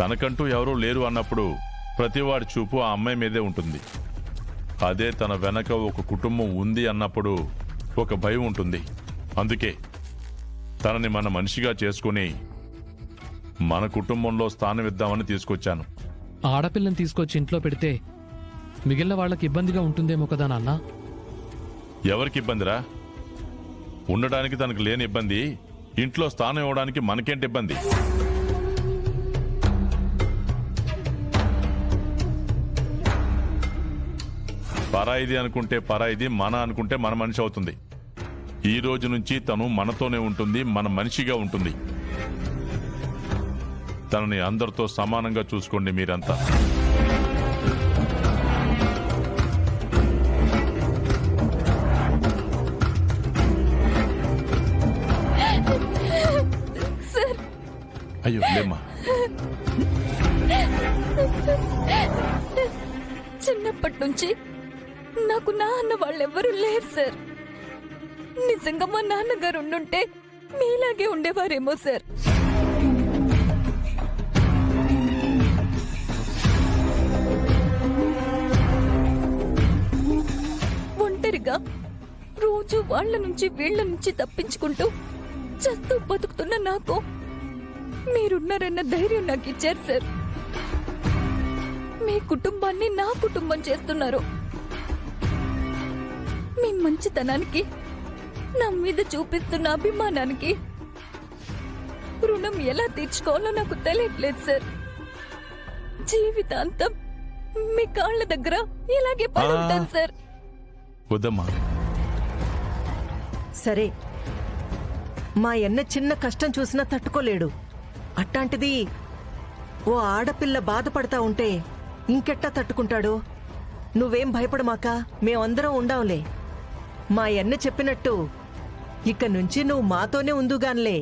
తనకంటూ ఎవరూ లేరు అన్నప్పుడు ప్రతివాడి చూపు ఆ అమ్మాయి మీదే ఉంటుంది. అదే తన వెనక ఒక కుటుంబం ఉంది అన్నప్పుడు ఒక భయం ఉంటుంది. అందుకే తనని మన మనిషిగా చేసుకుని మన కుటుంబంలో స్థానం ఇద్దామని తీసుకొచ్చాను. ఆడపిల్లని తీసుకొచ్చి ఇంట్లో పెడితే మిగిలిన వాళ్ళకి ఇబ్బందిగా ఉంటుందేమో కదా నాన్న. ఎవరికి ఇబ్బందిరా? ఉండడానికి తనకు లేని ఇబ్బంది ఇంట్లో స్థానం ఇవ్వడానికి మనకేంటి ఇబ్బంది? పరాయిది అనుకుంటే పరాయిది, మన అనుకుంటే మన మనిషి అవుతుంది. ఈ రోజు నుంచి తను మనతోనే ఉంటుంది, మన మనిషిగా ఉంటుంది. తనని అందరితో సమానంగా చూసుకోండి మీరంతా. అయ్యో లేమ్మా. చిన్నప్పటి నుంచి నాకు నా అన్న వాళ్ళెవ్వరూ లేరు సార్. నిజంగా మా నాన్నగారు ఉండుంటే మీలాగే ఉండేవారేమో సార్. ఒంటరిగా రోజు వాళ్ళ నుంచి వీళ్ళ నుంచి తప్పించుకుంటూ చస్తూ బతుకుతున్న నాకు మీరున్నారన్న ధైర్యం నాకు ఇచ్చారు సార్. మీ కుటుంబాన్ని నా కుటుంబం చేస్తున్నారు. మీ మంచితనానికి, నా మీద చూపిస్తున్న అభిమానానికి రుణం ఎలా తీర్చుకోవాలో నాకు తెలియట్లేదు సార్. జీవితాంతం మీ కాళ్ళ దగ్గర ఇలాగే పడి ఉంటాను సార్. వద్దమ్మా. సరే, మా అన్న చిన్న కష్టం చూసినా తట్టుకోలేడు. అట్టాంటిది ఓ ఆడపిల్ల బాధపడతా ఉంటే ఇంకెట్టా తట్టుకుంటాడు? నువ్వేం భయపడమాక, మేమందరం ఉండాంలే. మా అన్న చెప్పినట్టు ఇక నుంచి నువ్వు మాతోనే ఉందుగాన్లే.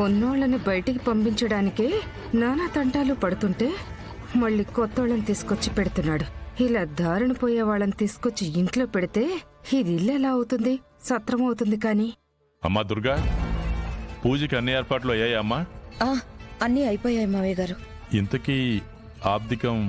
ఉన్నోళ్ళని బయటికి పంపించడానికే నానా తంటాలు పడుతుంటే మళ్ళీ కొత్తోళ్ళని తీసుకొచ్చి పెడుతున్నాడు. ఇలా దారిన పోయే వాళ్ళని తీసుకొచ్చి ఇంట్లో పెడితే ఇది ఇల్లు ఎలా అవుతుంది? సత్రం అవుతుంది. కానీ అమ్మా దుర్గా, పూజకి అన్ని ఏర్పాట్లు అయ్యాయి అమ్మా? అన్నీ అయిపోయాయి మావయ్య గారు. ఇంతకీ ఆబ్దికం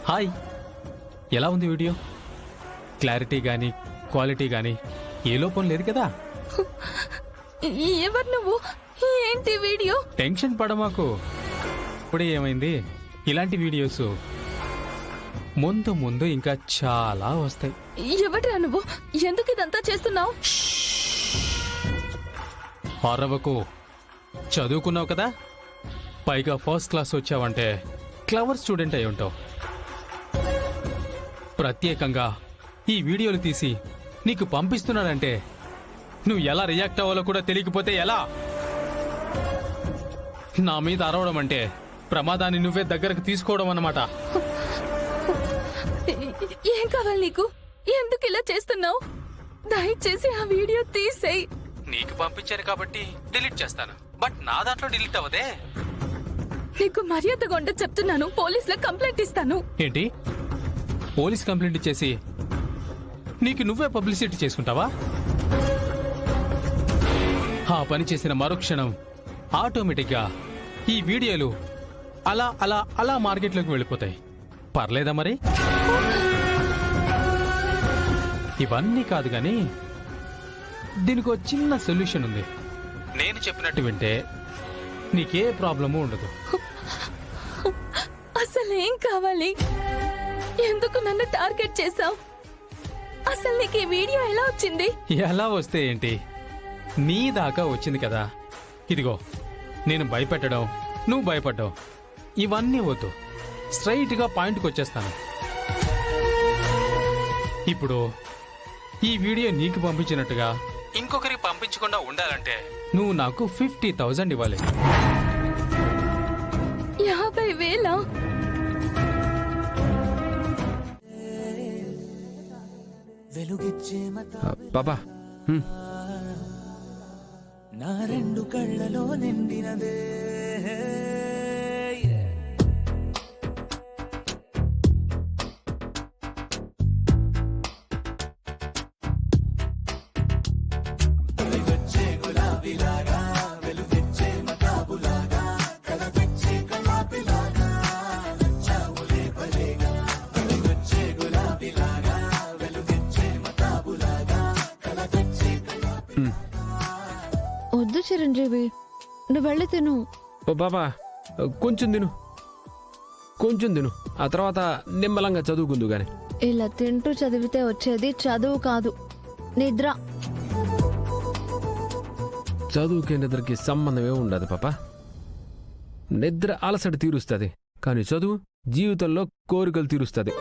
హాయ్, ఎలా ఉంది వీడియో? క్లారిటీ గానీ క్వాలిటీ గానీ ఏ లోపం లేదు కదా? ఎవరు నువ్వు? ఏంటి వీడియో? టెన్షన్ పడమాకు. ఇప్పుడే ఏమైంది? ఇలాంటి వీడియోస్ ముందు ముందు ఇంకా చాలా వస్తాయి. ఎవడ్రా నువ్వు? ఎందుకు ఇదంతా చేస్తున్నావు? అరవకు. చదువుకున్నావు కదా, పైగా ఫస్ట్ క్లాస్ వచ్చావంటే క్లవర్ స్టూడెంట్ అయి ఉంటావు. ప్రత్యేకంగా ఈ వీడియోలు తీసి నీకు పంపిస్తున్నాడంటే నువ్వు ఎలా రియాక్ట్ అవ్వాలో కూడా తెలియకపోతే ఎలా? నా మీద అరవడం అంటే ప్రమాదాన్ని నువ్వే దగ్గరకు తీసుకోవడం అన్నమాట. ఏం కావాలి నీకు? ఎందుకు ఇలా చేస్తున్నావు? దయచేసి ఆ వీడియో తీసేయ్. నీకు పంపించాను కాబట్టి డిలీట్ చేస్తాను, బట్ నా దాంట్లో డిలీట్ అవ్వదే. నీకు మర్యాదగా ఉండ చెప్తున్నాను. పోలీసులకు కంప్లైంట్ ఇస్తాను. ఏంటి? పోలీస్ కంప్లైంట్ ఇచ్చేసి నీకు నువ్వే పబ్లిసిటీ చేసుకుంటావా? ఆ పని చేసిన మరుక్షణం ఆటోమేటిక్గా ఈ వీడియోలు అలా అలా అలా మార్కెట్లోకి వెళ్ళిపోతాయి. పర్లేదా మరి? ఇవన్నీ కాదు గాని దీనికి ఒక చిన్న సొల్యూషన్ ఉంది. నేను చెప్పినట్టు వింటే నీకే ప్రాబ్లము ఉండదు. అసలు ఏం కావాలి? ఎందుకు నన్ను టార్గెట్ చేశావు? అసలు నీకు ఈ వీడియో ఎలా వచ్చింది? ఎలా వస్తే ఏంటి, నీ దాకా వచ్చింది కదా. ఇదిగో, నేను భయపెట్టడం, నువ్వు భయపడ్డావు, ఇవన్నీ వద్దు. స్ట్రైట్గా పాయింట్కి వచ్చేస్తాను. ఇప్పుడు ఈ వీడియో నీకు పంపించినట్టుగా ఇంకొకరికి పంపించకుండా ఉండాలంటే నువ్వు నాకు 50,000 ఇవ్వాలి. 50,000? పాపా నా రెండు కళ్ళలో నిండినదే వద్దు చిరంజీవి, నువ్వు వెళ్ళి తిను. ఓ పాపా, కొంచెం తిను, కొంచెం తిను. ఆ తర్వాత నిమ్మలంగా చదువుకుందు గాని. ఇలా తింటూ చదివితే వచ్చేది చదువు కాదు, నిద్ర. చదువుకి నిద్రకి సంబంధమే ఉండదు పాపా. నిద్ర అలసట తీరుస్తుంది, కానీ చదువు జీవితంలో కోరికలు తీరుస్తుంది.